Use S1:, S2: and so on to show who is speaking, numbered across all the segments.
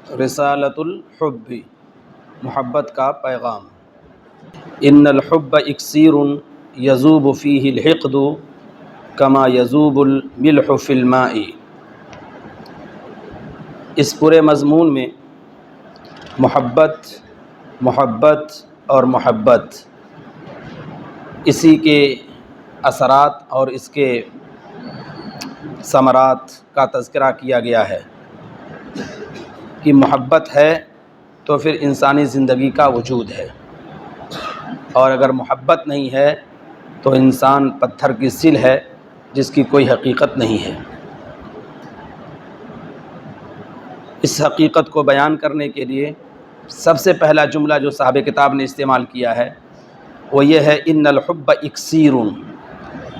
S1: رسالۃ الحب، محبت کا پیغام۔ ان الحب اکسیر یذوب فیہ الحقد کما یذوب الملح فی الماء۔ اس پورے مضمون میں محبت اور محبت، اسی کے اثرات اور اس کے ثمرات کا تذکرہ کیا گیا ہے کہ محبت ہے تو پھر انسانی زندگی کا وجود ہے، اور اگر محبت نہیں ہے تو انسان پتھر کی سل ہے جس کی کوئی حقیقت نہیں ہے۔ اس حقیقت کو بیان کرنے کے لیے سب سے پہلا جملہ جو صاحب کتاب نے استعمال کیا ہے وہ یہ ہے ان الحب اکسیر،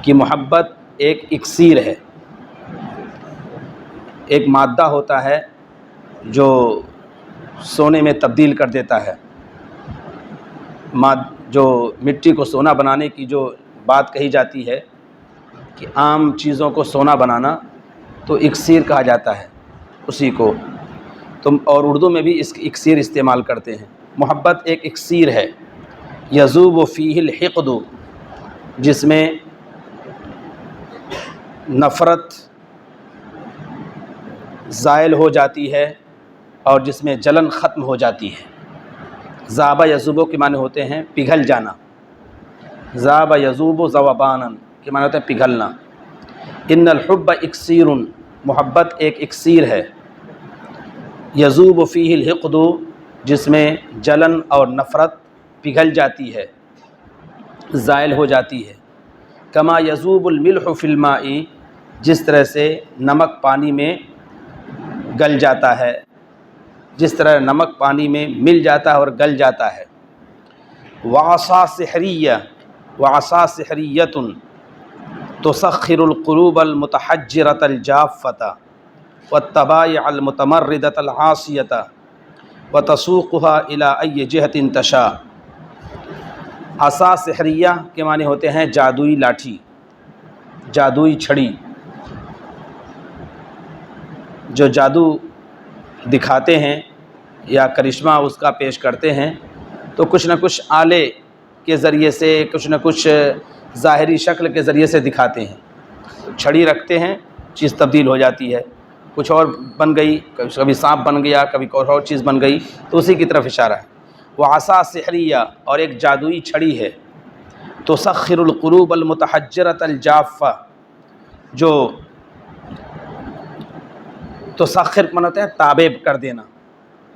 S1: کہ محبت ایک اکسیر ہے، ایک مادہ ہوتا ہے جو سونے میں تبدیل کر دیتا ہے۔ جو مٹی کو سونا بنانے کی جو بات کہی جاتی ہے کہ عام چیزوں کو سونا بنانا تو اکسیر کہا جاتا ہے اسی کو، اور اردو میں بھی اس اکسیر استعمال کرتے ہیں۔ محبت ایک اکسیر ہے، یذوب فیہ الحقد، جس میں نفرت زائل ہو جاتی ہے اور جس میں جلن ختم ہو جاتی ہے۔ ذاب یذوب کے معنی ہوتے ہیں پگھل جانا، ذاب یذوب ذوبانا کے معنی ہوتے ہیں پگھلنا۔ ان الحب اکسیر، محبت ایک اکسیر ہے، یذوب فیہ الحقد، جس میں جلن اور نفرت پگھل جاتی ہے، زائل ہو جاتی ہے۔ کما یذوب الملح فی الماء، جس طرح سے نمک پانی میں گل جاتا ہے، جس طرح نمک پانی میں مل جاتا ہے اور گل جاتا ہے۔ وعصا سحریہ، وعصا سحریۃ تسخر القلوب المتحجرۃ الجافۃ والطبائع المتمردۃ العاصیۃ وتسوقها الی ای جہۃ تشاء۔ عصا سحریہ کے معنی ہوتے ہیں جادوئی لاٹھی، جادوئی چھڑی، جو جادو دکھاتے ہیں یا کرشمہ اس کا پیش کرتے ہیں تو کچھ نہ کچھ آلے کے ذریعے سے، کچھ نہ کچھ ظاہری شکل کے ذریعے سے دکھاتے ہیں۔ چھڑی رکھتے ہیں، چیز تبدیل ہو جاتی ہے، کچھ اور بن گئی، کبھی سانپ بن گیا، کبھی کوئی اور چیز بن گئی، تو اسی کی طرف اشارہ ہے۔ وہ عصا سحریہ، اور ایک جادوئی چھڑی ہے، تسخر القلوب المتحجرۃ الجافہ، جو تسخر من ہوتا ہے تابع کر دینا،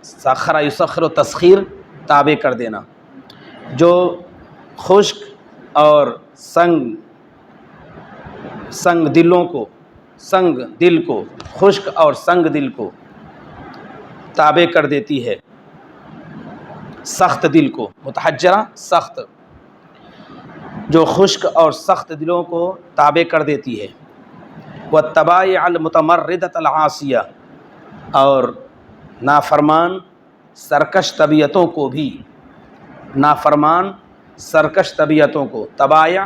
S1: سخر یسخر و تسخیر، تابع کر دینا، جو خشک اور سنگ دل کو خشک اور سنگ دل کو تابع کر دیتی ہے، سخت دل کو، متحجرہ سخت، جو خشک اور سخت دلوں کو تابع کر دیتی ہے۔ والطبائع المتمردۃ العاصیہ، اور نافرمان سرکش طبیعتوں کو بھی، نافرمان سرکش طبیعتوں کو، طبائع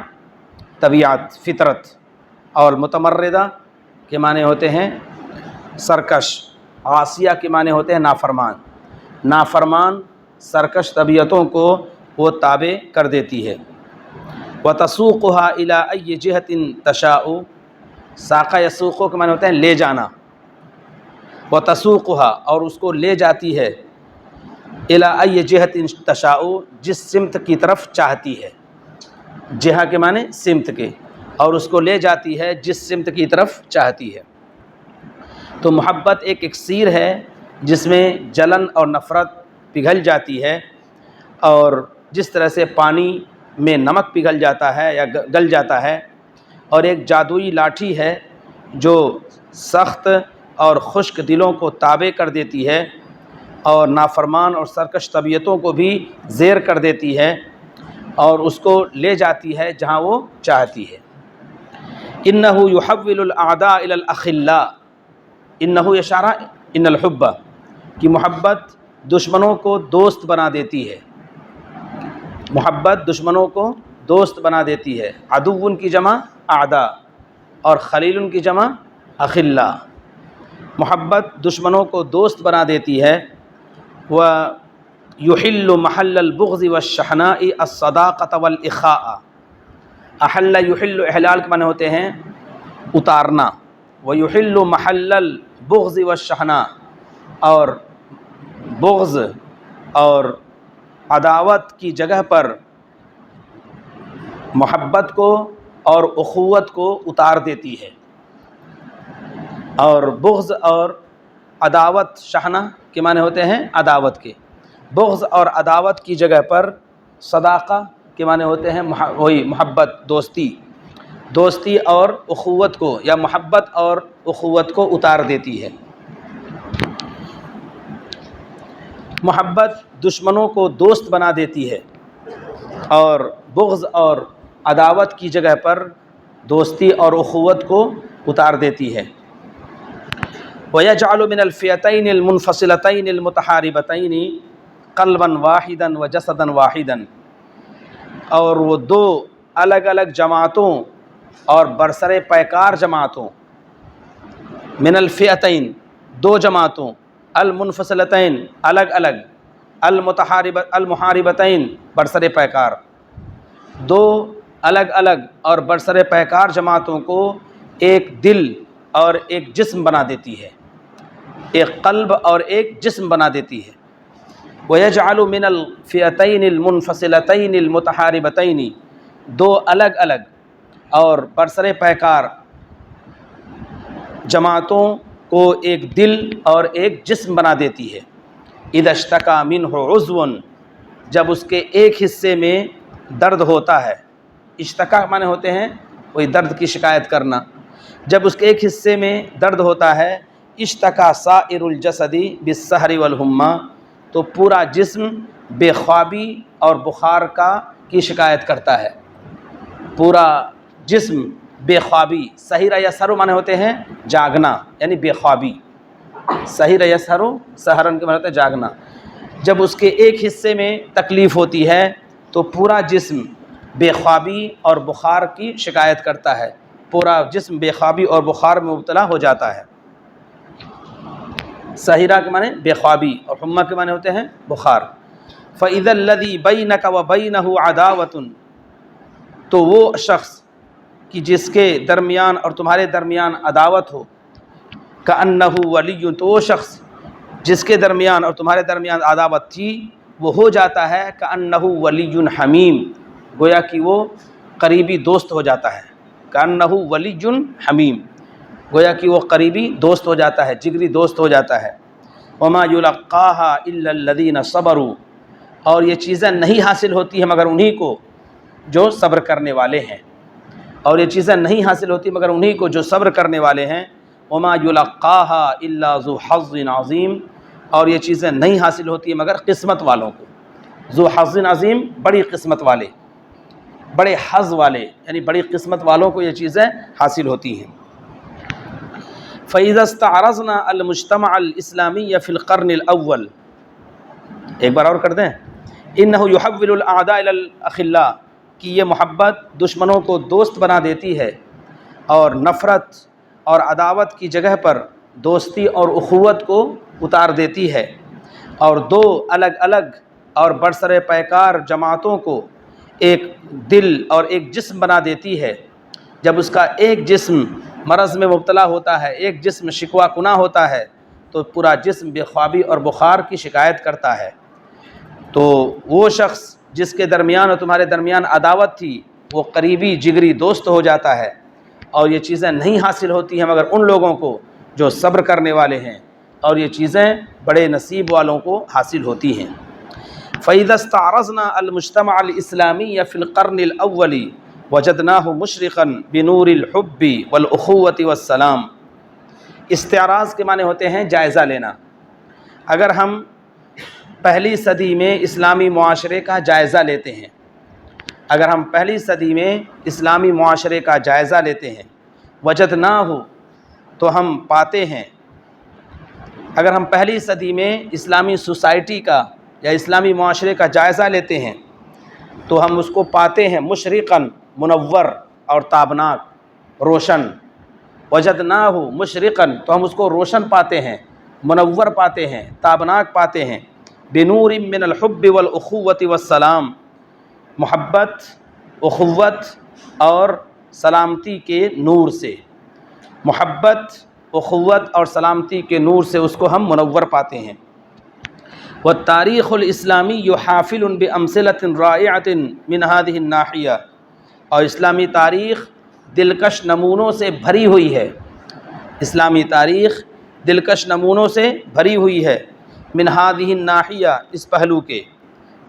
S1: طبیعت، فطرت، اور متمردہ کے معنی ہوتے ہیں سرکش، عاصیہ کے معنی ہوتے ہیں نافرمان، نافرمان سرکش طبیعتوں کو وہ تابع کر دیتی ہے۔ وتسوقها الی ای جہۃ تشاء، ساق یسوق کے معنی ہوتے ہیں لے جانا، وتسوقها، اور اس کو لے جاتی ہے، الی ای جہۃ تشاء، جس سمت کی طرف چاہتی ہے، جہہ کے معنی سمت کے، اور اس کو لے جاتی ہے جس سمت کی طرف چاہتی ہے۔ تو محبت ایک اکسیر ہے جس میں جلن اور نفرت پگھل جاتی ہے، اور جس طرح سے پانی میں نمک پگھل جاتا ہے یا گل جاتا ہے، اور ایک جادوئی لاٹھی ہے جو سخت اور خشک دلوں کو تابع کر دیتی ہے اور نافرمان اور سرکش طبیعتوں کو بھی زیر کر دیتی ہے اور اس کو لے جاتی ہے جہاں وہ چاہتی ہے۔ انہ یحول الاعداء الی الاخلاء، انہ اشارہ ان الحب، کہ محبت دشمنوں کو دوست بنا دیتی ہے، محبت دشمنوں کو دوست بنا دیتی ہے۔ عدو کی جمع اعداء اور خلیل کی جمع اخلاء۔ محبت دشمنوں کو دوست بنا دیتی ہے۔ وَيُحِلُّ مَحَلَّ الْبُغْضِ وَالشَّحْنَاءِ الصَّدَاقَةَ وَالْإِخَاءَ۔ احل یحل احلال کے معنی ہوتے ہیں اتارنا، وَيُحِلُّ مَحَلَّ الْبُغْضِ وَالشَّحْنَاء، اور بغض اور عداوت کی جگہ پر محبت کو اور اخوت کو اتار دیتی ہے۔ اور بغض اور عداوت، شحنہ کے معنی ہوتے ہیں عداوت کے، بغض اور عداوت کی جگہ پر صداقہ کے معنی ہوتے ہیں وہی محبت، دوستی اور اخوت کو، یا محبت اور اخوت کو اتار دیتی ہے۔ محبت دشمنوں کو دوست بنا دیتی ہے اور بغض اور عداوت کی جگہ پر دوستی اور اخوت کو اتار دیتی ہے۔ وَيَجْعَلُ مِنَ الْفِئَتَيْنِ الْمُنْفَصِلَتَيْنِ الْمُتَحَارِبَتَيْنِ قَلْبًا وَاحِدًا وَجَسَدًا وَاحِدًا، اور وہ دو الگ الگ جماعتوں اور برسر پیکار جماعتوں، من الفئتین دو جماعتوں، المنفصلتین الگ الگ، المحاربتین برسر پیکار، دو الگ الگ اور برسر پیکار جماعتوں کو ایک دل اور ایک جسم بنا دیتی ہے، ایک قلب اور ایک جسم بنا دیتی ہے۔ وَيَجْعَلُ مِنَ الْفِئَتَيْنِ الْمُنْفَصِلَتَيْنِ الْمُتَحَارِبَتَيْنِ، دو الگ الگ اور برسر پیکار جماعتوں کو ایک دل اور ایک جسم بنا دیتی ہے۔ اِذَا اشْتَكَىٰ مِنْهُ عُضْوٌ، جب اس کے ایک حصے میں درد ہوتا ہے، اشتکا معنی ہوتے ہیں وہی درد کی شکایت کرنا، جب اس کے ایک حصے میں درد ہوتا ہے، اشتکا سائر الجسد بالسہر والحمى، تو پورا جسم بے خوابی اور بخار کی شکایت کرتا ہے، پورا جسم بے خوابی، سہر یسہر معنی ہوتے ہیں جاگنا، یعنی بے خوابی، سہر یسہر سہرن کے معنی ہوتے ہیں جاگنا، جب اس کے ایک حصے میں تکلیف ہوتی ہے تو پورا جسم بے خوابی اور بخار کی شکایت کرتا ہے، پورا جسم بے خوابی اور بخار میں مبتلا ہو جاتا ہے۔ سہرہ کے معنی بے خوابی اور حمہ کے معنی ہوتے ہیں بخار۔ فَإِذَا الَّذِي بَيْنَكَ وَبَيْنَهُ عَدَاوَةٌ، تو وہ شخص کہ جس کے درمیان اور تمہارے درمیان عداوت ہو، كَأَنَّهُ وَلِيٌّ، تو وہ شخص جس کے درمیان اور تمہارے درمیان عداوت تھی وہ ہو جاتا ہے كَأَنَّهُ وَلِيٌّ حَمِيمٌ، گویا کہ وہ قریبی دوست ہو جاتا ہے، كَأَنَّهُ وَلِيٌّ حَمِيمٌ، گویا کہ وہ قریبی دوست ہو جاتا ہے، جگری دوست ہو جاتا ہے۔ وَمَا يُلَقَّاهَا إِلَّا الَّذِينَ صَبَرُوا، اور یہ چیزیں نہیں حاصل ہوتی ہیں مگر انہی کو جو صبر کرنے والے ہیں، اور یہ چیزیں نہیں حاصل ہوتی مگر انہی کو جو صبر کرنے والے ہیں۔ وَمَا يُلَقَّاهَا إِلَّا ذُو حَظٍّ عَظِيمٍ، اور یہ چیزیں نہیں حاصل ہوتی مگر قسمت والوں کو، ذو حظ عظیم بڑی قسمت والے، بڑے حظ والے، یعنی بڑی قسمت والوں کو یہ چیزیں حاصل ہوتی ہیں۔ فَإِذَا اسْتَعْرَضْنَا الْمُجْتَمَعَ الْإِسْلَامِيَّ فِي الْقَرْنِ الْأَوَّلِ، ایک بار اور کر دیں، إِنَّهُ يُحَوِّلُ الْأَعْدَاءَ إِلَى الْأَخِلَّاءِ، کہ یہ محبت دشمنوں کو دوست بنا دیتی ہے اور نفرت اور عداوت کی جگہ پر دوستی اور اخوت کو اتار دیتی ہے، اور دو الگ الگ اور برسر پیکار جماعتوں کو ایک دل اور ایک جسم بنا دیتی ہے۔ جب اس کا ایک جسم مرض میں مبتلا ہوتا ہے، ایک جسم شکوہ کناں ہوتا ہے، تو پورا جسم بے خوابی اور بخار کی شکایت کرتا ہے۔ تو وہ شخص جس کے درمیان اور تمہارے درمیان عداوت تھی وہ قریبی جگری دوست ہو جاتا ہے، اور یہ چیزیں نہیں حاصل ہوتی ہیں مگر ان لوگوں کو جو صبر کرنے والے ہیں، اور یہ چیزیں بڑے نصیب والوں کو حاصل ہوتی ہیں۔ فَإِذَا اسْتَعْرَضْنَا الْمُجْتَمَعَ الْإِسْلَامِيَّ فِي الْقَرْنِ الْأَوَّلِ وَجَدْنَاهُ مُشْرِقًا بِنُورِ الْحُبِّ وَالْأُخُوَّةِ وَالسَّلَامِ، استعراض کے معنی ہوتے ہیں جائزہ لینا۔ اگر ہم پہلی صدی میں اسلامی معاشرے کا جائزہ لیتے ہیں، اگر ہم پہلی صدی میں اسلامی معاشرے کا جائزہ لیتے ہیں، وجدناہ، تو ہم پاتے ہیں، اگر ہم پہلی صدی میں اسلامی سوسائٹی کا یا اسلامی معاشرے کا جائزہ لیتے ہیں تو ہم اس کو پاتے ہیں مشرقاً، منور اور تابناک، روشن، وجدناہ مشرقاً تو ہم اس کو روشن پاتے ہیں، منور پاتے ہیں، تابناک پاتے ہیں، بنور من الحب والاخوۃ والسلام، محبت، اخوت اور سلامتی کے نور سے، محبت، اخوت اور سلامتی کے نور سے اس کو ہم منور پاتے ہیں۔ والتاریخ الاسلامی حافل بامثلۃ رائعۃ من هذه الناحیہ، اور اسلامی تاریخ دلکش نمونوں سے بھری ہوئی ہے، اسلامی تاریخ دلکش نمونوں سے بھری ہوئی ہے، من هذه الناحیہ اس پہلو کے،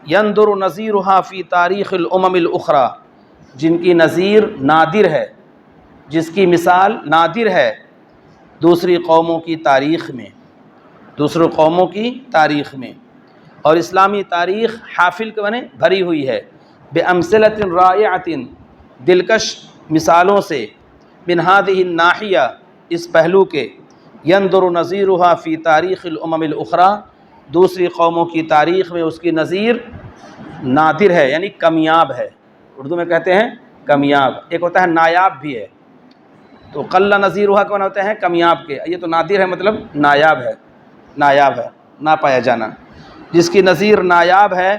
S1: ينظر نظیرها فی تاریخ الامم الاخری، جن کی نظیر نادر ہے، جس کی مثال نادر ہے دوسری قوموں کی تاریخ میں، دوسروں قوموں کی تاریخ میں۔ اور اسلامی تاریخ حافل کے معنی بھری ہوئی ہے، بامثلۃ رائعۃ دلکش مثالوں سے، من هذه الناحیہ اس پہلو کے، ينظر نظیرها فی تاریخ الامم الاخری دوسری قوموں کی تاریخ میں اس کی نظیر نادر ہے، یعنی کمیاب ہے، اردو میں کہتے ہیں کمیاب، ایک ہوتا ہے نایاب بھی ہے، تو قل نظیرها کا معنی ہوتا ہے کمیاب کے، یہ تو نادر ہے مطلب نایاب ہے، نایاب ہے، نہ پایا جانا، جس کی نظیر نایاب ہے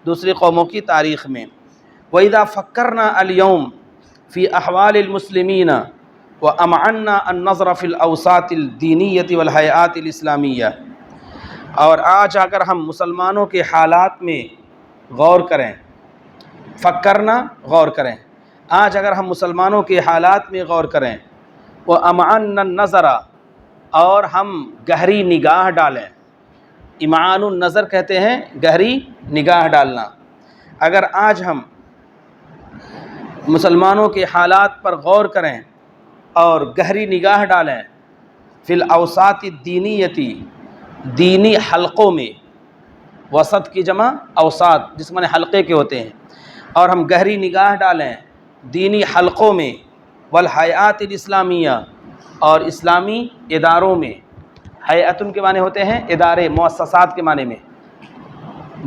S1: دوسری قوموں کی تاریخ میں۔ وَإِذَا فَكَّرْنَا الْيَوْمَ فِي أَحْوَالِ الْمُسْلِمِينَ وَأَمْعَنَّا النَّظْرَ فِي الْأَوْسَاطِ الدِّينِيَّةِ وَالْهَيْئَاتِ الْإِسْلَامِيَّةِ، اور آج اگر ہم مسلمانوں کے حالات میں غور کریں، فکرنا غور کریں، آج اگر ہم مسلمانوں کے حالات میں غور کریں، وَأَمْعَنَّا النَّظْرَ اور ہم گہری نگاہ ڈالیں، امعان النظر کہتے ہیں گہری نگاہ ڈالنا، اگر آج ہم مسلمانوں کے حالات پر غور کریں اور گہری نگاہ ڈالیں، فی الاوساط الدینیتی دینی حلقوں میں، وسط کی جمع اوساط جس میں حلقے کے ہوتے ہیں، اور ہم گہری نگاہ ڈالیں دینی حلقوں میں، والہیئات الاسلامیہ اور اسلامی اداروں میں، ہیئتن کے معنی ہوتے ہیں ادارے، مؤسسات کے معنی میں،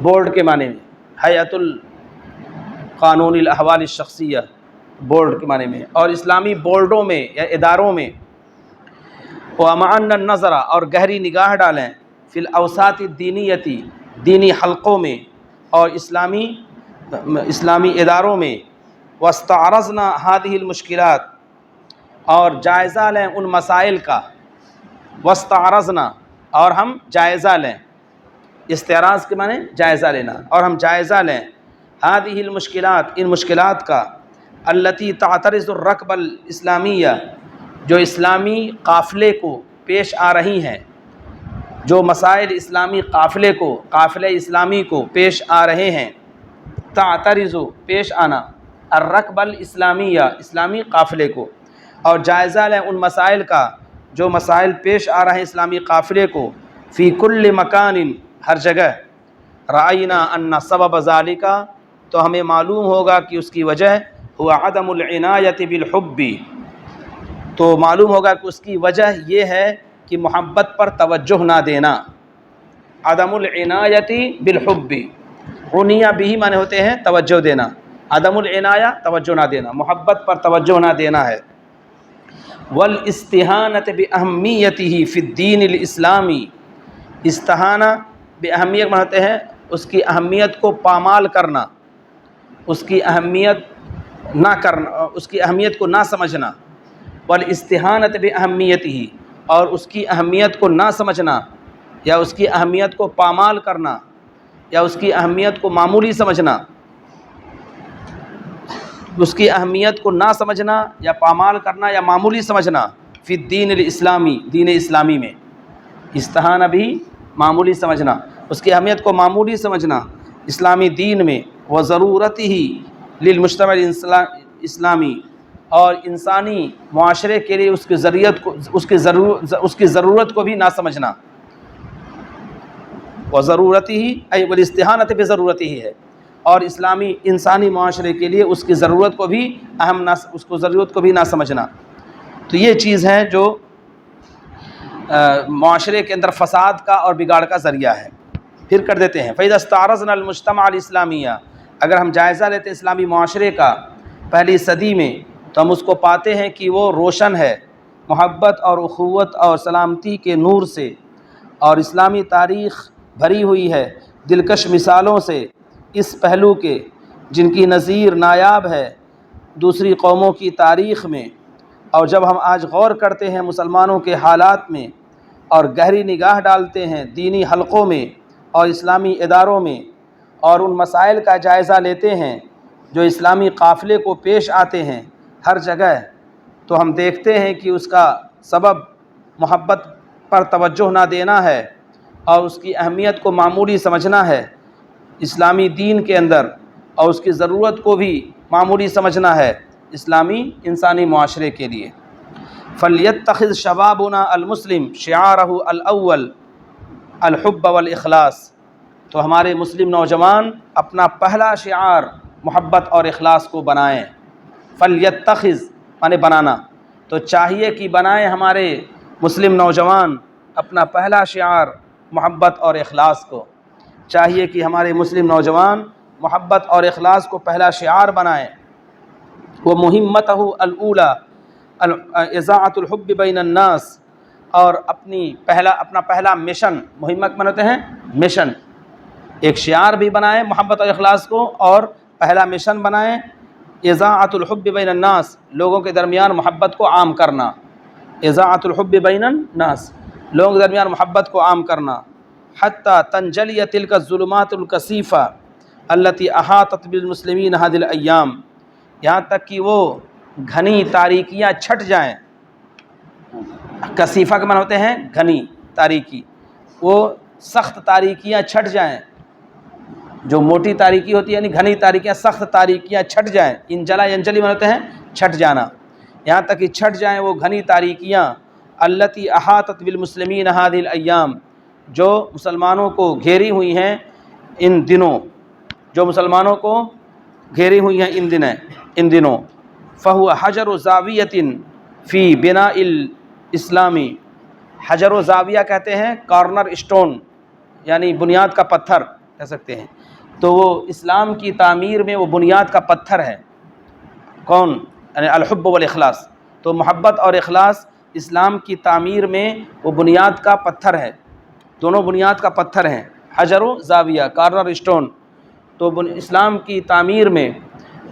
S1: بورڈ کے معنی میں، ہیئت القانون الاحوال الشخصیہ بورڈ کے معنی میں، اور اسلامی بورڈوں میں یا اداروں میں، وَأَمْعَنَّا النَّظْرَ اور گہری نگاہ ڈالیں، فی الاوساط الدینیتی دینی حلقوں میں اور اسلامی اداروں میں، وَاسْتَعْرَضْنَا هَذِهِ المشکلات اور جائزہ لیں ان مسائل کا، وَاسْتَعْرَضْنَا اور ہم جائزہ لیں، استعراض کے معنی جائزہ لینا، اور ہم جائزہ لیں هذه المشکلات ان مشکلات کا، التي تعترض الرکب الاسلامیہ جو اسلامی قافلے کو پیش آ رہی ہیں، جو مسائل اسلامی قافلے اسلامی کو پیش آ رہے ہیں، تعترض پیش آنا، الرکب الاسلامیہ اسلامی قافلے کو، اور جائزہ لیں ان مسائل کا جو مسائل پیش آ رہے ہیں اسلامی قافلے کو، فی کل مکان ہر جگہ، رأینا ان سبب ذالک تو ہمیں معلوم ہوگا کہ اس کی وجہ ہوا عدم العنایۃ بالحب، تو معلوم ہوگا کہ اس کی وجہ یہ ہے کہ محبت پر توجہ نہ دینا، عدم العنایۃ بالحب، عنیہ بھی معنی ہوتے ہیں توجہ دینا، عدم العنایہ توجہ نہ دینا، محبت پر توجہ نہ دینا ہے، والاستہانۃ باہمیتہ فی الدین الاسلامی، استہانہ باہمیت معنی ہوتے ہیں اس کی اہمیت کو پامال کرنا، اس کی اہمیت نہ کرنا، اس کی اہمیت کو نہ سمجھنا، والاستہانۃ باہمیتہ اور اس کی اہمیت کو نہ سمجھنا یا اس کی اہمیت کو پامال کرنا یا اس کی اہمیت کو معمولی سمجھنا، اس کی اہمیت کو نہ سمجھنا یا پامال کرنا یا معمولی سمجھنا، فی الدین الاسلامی دین اسلامی میں، استہانہ بھی معمولی سمجھنا، اس کی اہمیت کو معمولی سمجھنا اسلامی دین میں، وضرورتہ للمجتمع اسلامی اور انسانی معاشرے کے لیے اس کی ضرورت کو بھی نہ سمجھنا، وضرورتہ ای والاستہانۃ بضرورتہ ہے، اور اسلامی انسانی معاشرے کے لیے اس کی ضرورت کو بھی ضرورت کو بھی نہ سمجھنا، تو یہ چیز ہے جو معاشرے کے اندر فساد کا اور بگاڑ کا ذریعہ ہے۔ پھر کر دیتے ہیں فَإِذَا اسْتَعْرَضْنَا الْمُجْتَمَعَ الْإِسْلَامِيَّ اگر ہم جائزہ لیتے اسلامی معاشرے کا پہلی صدی میں تو ہم اس کو پاتے ہیں کہ وہ روشن ہے، محبت اور اخوت اور سلامتی کے نور سے اور اسلامی تاریخ بھری ہوئی ہے دلکش مثالوں سے اس پہلو کے جن کی نظیر نایاب ہے دوسری قوموں کی تاریخ میں۔ اور جب ہم آج غور کرتے ہیں مسلمانوں کے حالات میں اور گہری نگاہ ڈالتے ہیں دینی حلقوں میں اور اسلامی اداروں میں اور ان مسائل کا جائزہ لیتے ہیں جو اسلامی قافلے کو پیش آتے ہیں ہر جگہ، تو ہم دیکھتے ہیں کہ اس کا سبب محبت پر توجہ نہ دینا ہے اور اس کی اہمیت کو معمولی سمجھنا ہے اسلامی دین کے اندر، اور اس کی ضرورت کو بھی معمولی سمجھنا ہے اسلامی انسانی معاشرے کے لیے۔ فَلْيَتَّخِذْ شَبَابُنَا الْمُسْلِمْ شِعَارَهُ الْأَوَّلِ الْحُبَّ وَالْإِخْلَاصِ، تو ہمارے مسلم نوجوان اپنا پہلا شعار محبت اور اخلاص کو بنائیں۔ فَلْيَتَّخِذْ مانے بنانا، تو چاہیے کہ بنائیں ہمارے مسلم نوجوان اپنا پہلا شعار محبت اور اخلاص کو، چاہیے کہ ہمارے مسلم نوجوان محبت اور اخلاص کو پہلا شعار بنائیں۔ وہ مہمتہ الاولی اذاعۃ الحب بین الناس، اور اپنا پہلا مشن، مہمت مناتے ہیں مشن، ایک شعار بھی بنائیں محبت اور اخلاص کو، اور پہلا مشن بنائیں اذاعۃ الحب بین الناس، لوگوں کے درمیان محبت کو عام کرنا، اذاعۃ الحب بین الناس، لوگوں کے درمیان محبت کو عام کرنا، حتی تنجلی تلک الظلمات الکثیفہ التی احاطت بالمسلمین هذه الايام، یہاں تک کہ وہ گھنی تاریکیاں چھٹ جائیں۔ کثیفہ کے معنی ہوتے ہیں گھنی تاریکی، وہ سخت تاریکیاں چھٹ جائیں، جو موٹی تاریکی ہوتی ہے یعنی گھنی تاریکیاں، سخت تاریکیاں چھٹ جائیں۔ انجلا ینجلی معنی ہوتے ہیں چھٹ جانا، یہاں تک کہ چھٹ جائیں وہ گھنی تاریکیاں، التی احاطت بالمسلمین هذه الايام، جو مسلمانوں کو گھیری ہوئی ہیں ان دنوں، جو مسلمانوں کو گھیری ہوئی ہیں ان دنوں۔ فہو حجر و زاویۃ فی بناء الاسلامی، حجر و زاویہ کہتے ہیں کارنر اسٹون، یعنی بنیاد کا پتھر کہہ سکتے ہیں، تو وہ اسلام کی تعمیر میں وہ بنیاد کا پتھر ہے۔ کون؟ یعنی الحب والاخلاص، تو محبت اور اخلاص اسلام کی تعمیر میں وہ بنیاد کا پتھر ہے، دونوں بنیاد کا پتھر ہیں، حجر و زاویہ کارنر اسٹون، تو اسلام کی تعمیر میں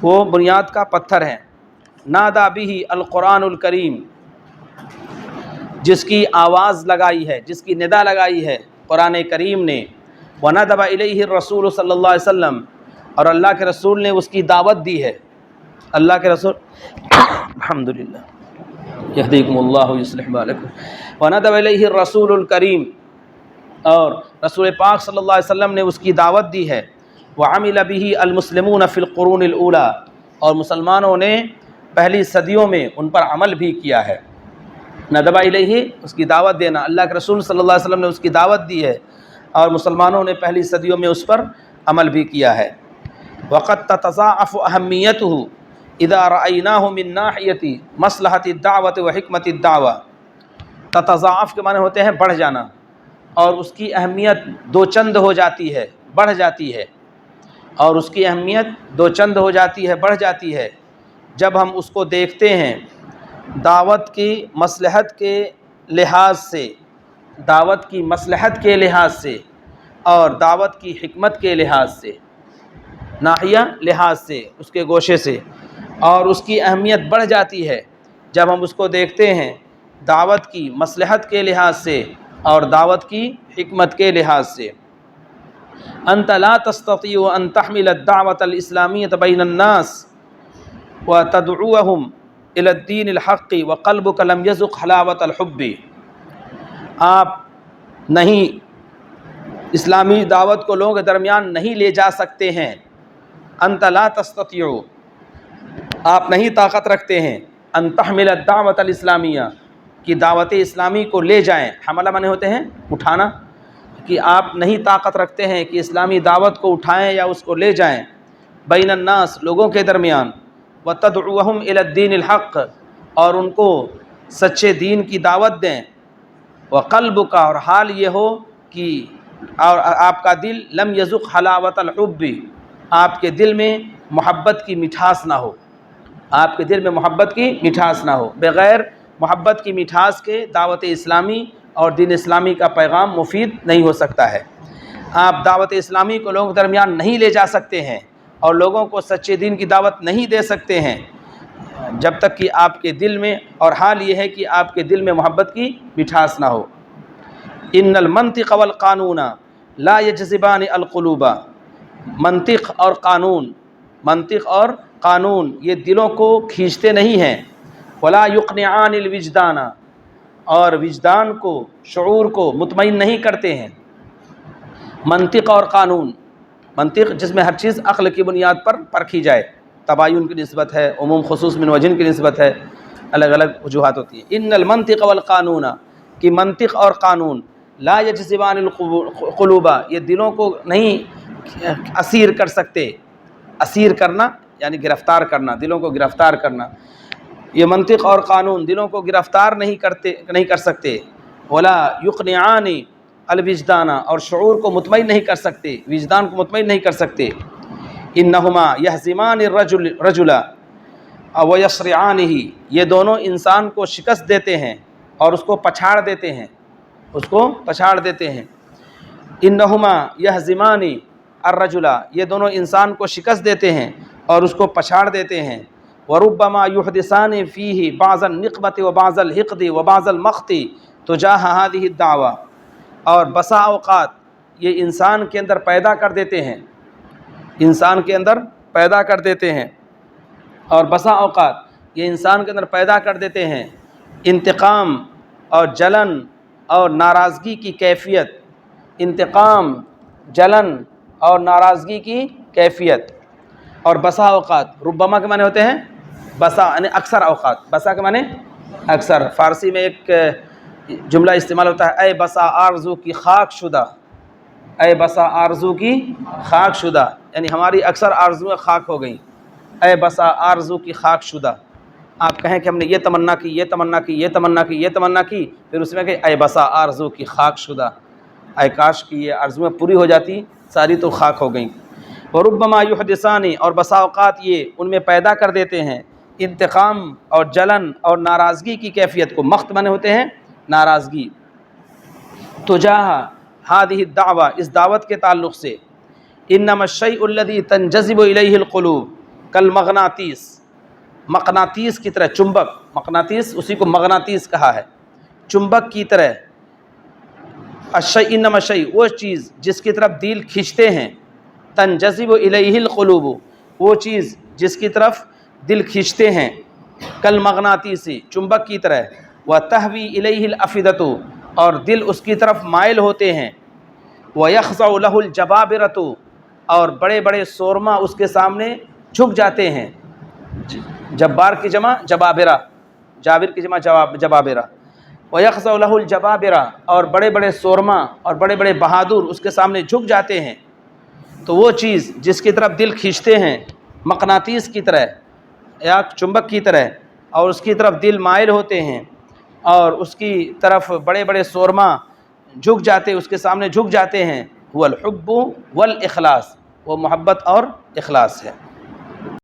S1: وہ بنیاد کا پتھر ہے۔ نادا بہ القرآن الکریم، جس کی آواز لگائی ہے، جس کی ندا لگائی ہے قرآن کریم نے، وندب الیہ الرسول صلی اللہ علیہ وسلم، اور اللہ کے رسول نے اس کی دعوت دی ہے، اللہ کے رسول الحمدللہ یہدیکم اللہ ویصلح بالکم، وندب الیہ الرسول الکریم، اور رسول پاک صلی اللہ علیہ وسلم نے اس کی دعوت دی ہے، وعمل به المسلمون فی القرون الاولی، اور مسلمانوں نے پہلی صدیوں میں ان پر عمل بھی کیا ہے۔ ندب الیہ اس کی دعوت دینا، اللہ کے رسول صلی اللہ علیہ وسلم نے اس کی دعوت دی ہے اور مسلمانوں نے پہلی صدیوں میں اس پر عمل بھی کیا ہے۔ وقد تتضاعف اہمیتہ اذا رأیناہ من ناحیۃ مصلحۃ الدعوۃ وحکمت الدعوہ، تتضاعف کے معنی ہوتے ہیں بڑھ جانا، اور اس کی اہمیت دو چند ہو جاتی ہے، بڑھ جاتی ہے، اور اس کی اہمیت دو چند ہو جاتی ہے، بڑھ جاتی ہے، جب ہم اس کو دیکھتے ہیں دعوت کی مصلحت کے لحاظ سے، دعوت کی مصلحت کے لحاظ سے اور دعوت کی حکمت کے لحاظ سے، ناحیہ لحاظ سے، اس کے گوشے سے، اور اس کی اہمیت بڑھ جاتی ہے جب ہم اس کو دیکھتے ہیں دعوت کی مصلحت کے لحاظ سے اور دعوت کی حکمت کے لحاظ سے۔ انت لا تستطيع ان تحمل الدعوة الاسلامیۃ بین الناس وتدعوهم الى الدین الحق وقلبك لم يذق حلاوة الحب، آپ نہیں اسلامی دعوت کو لوگوں کے درمیان نہیں لے جا سکتے ہیں، انت لا تستطيع، آپ نہیں طاقت رکھتے ہیں، ان تحمل الدعوة الاسلامیہ، کہ دعوت اسلامی کو لے جائیں، حملہ معنی ہوتے ہیں اٹھانا، کہ آپ نہیں طاقت رکھتے ہیں کہ اسلامی دعوت کو اٹھائیں یا اس کو لے جائیں، بین الناس لوگوں کے درمیان، وتدعوهم الى الدین الحق، اور ان کو سچے دین کی دعوت دیں، وقلبک، اور حال یہ ہو کہ اور آپ کا دل لم یذق حلاوت الحب، آپ کے دل میں محبت کی مٹھاس نہ ہو، آپ کے دل میں محبت کی مٹھاس نہ ہو، بغیر محبت کی مٹھاس کے دعوت اسلامی اور دین اسلامی کا پیغام مفید نہیں ہو سکتا ہے۔ آپ دعوت اسلامی کو لوگوں کے درمیان نہیں لے جا سکتے ہیں اور لوگوں کو سچے دین کی دعوت نہیں دے سکتے ہیں جب تک کہ آپ کے دل میں، اور حال یہ ہے کہ آپ کے دل میں محبت کی مٹھاس نہ ہو۔ ان المنطق والقانون لا یجذبان القلوب، منطق اور قانون یہ دلوں کو کھینچتے نہیں ہیں۔ ولا یقنعان الوجدان، اور وجدان کو، شعور کو مطمئن نہیں کرتے ہیں۔ منطق اور قانون، منطق جس میں ہر چیز عقل کی بنیاد پر پرکھی جائے، تباین کی نسبت ہے، عموم خصوص من وجہ کی نسبت ہے، الگ الگ وجوہات ہوتی ہیں۔ ان المنطق والقانون، کہ منطق اور قانون، لا یجذبان القلوب، یہ دلوں کو نہیں اسیر کر سکتے۔ اسیر کرنا یعنی گرفتار کرنا، دلوں کو گرفتار کرنا۔ یہ منطق اور قانون دلوں کو گرفتار نہیں کر سکتے۔ ولا یقنعان الوجدان، اور شعور کو مطمئن نہیں کر سکتے، وجدان کو مطمئن نہیں کر سکتے۔ انہما یہزمان الرجل ویصرعانہ، یہ دونوں انسان کو شکست دیتے ہیں اور اس کو پچھاڑ دیتے ہیں، انہما یہزمان الرجل، یہ دونوں انسان کو شکست دیتے ہیں اور اس کو پچھاڑ دیتے ہیں۔ وربما یحدثان فیہ بعض النقمۃ وبعض الحقد وبعض المقت تجاہ ہذہ الدعوہ، اور بسا اوقات یہ انسان کے اندر پیدا کر دیتے ہیں، اور بسا اوقات یہ انسان کے اندر پیدا کر دیتے ہیں انتقام اور جلن اور ناراضگی کی کیفیت، انتقام، جلن اور ناراضگی کی کیفیت۔ اور بسا اوقات، ربما کے معنی ہوتے ہیں بسا، یعنی اکثر اوقات، بسا کے معنی اکثر۔ فارسی میں ایک جملہ استعمال ہوتا ہے، اے بسا آرزو کی خاک شدہ، اے بسا آرزو کی خاک شدہ، یعنی ہماری اکثر آرزویں خاک ہو گئیں۔ اے بسا آرزو کی خاک شدہ، آپ کہیں کہ ہم نے یہ تمنا کی، پھر اس میں کہ اے بسا آرزو کی خاک شدہ، اے کاش کی یہ آرزویں پوری ہو جاتی، ساری تو خاک ہو گئیں۔ وربما یحدثان، اور بسا اوقات یہ ان میں پیدا کر دیتے ہیں انتقام اور جلن اور ناراضگی کی کیفیت کو، مقت معنی ہوتے ہیں ناراضگی، تجاہ ہذہ الدعوہ، اس دعوت کے تعلق سے۔ انما الشیء الذی تنجذب الیہ القلوب کالمغناطیس، مغناطیس کی طرح، چنبک، مغناطیس اسی کو مغناطیس کہا ہے، چنبک کی طرح۔ الشیء، انما الشیء، وہ چیز جس کی طرف دل کھینچتے ہیں، تنجذب الیہ القلوب، وہ چیز جس کی طرف دل کھینچتے ہیں، کالمغناطیس، چنبک کی طرح، وتہوی الیہ الافئدۃ، اور دل اس کی طرف مائل ہوتے ہیں، ویخضع لہ الجبابرۃ، اور بڑے بڑے سورما اس کے سامنے جھک جاتے ہیں۔ جبار کی جمع جبابرہ، جابر کی جمع جبابرہ۔ ویخضع لہ الجبابرہ، اور بڑے بڑے سورما اور بڑے بڑے بہادر اس کے سامنے جھک جاتے ہیں۔ تو وہ چیز جس کی طرف دل کھینچتے ہیں مغناطیس کی طرح یا چنبک کی طرح، اور اس کی طرف دل مائل ہوتے ہیں اور اس کی طرف بڑے بڑے سورما جھک جاتے، اس کے سامنے جھک جاتے ہیں، هو الحب والاخلاص، وہ محبت اور اخلاص ہے۔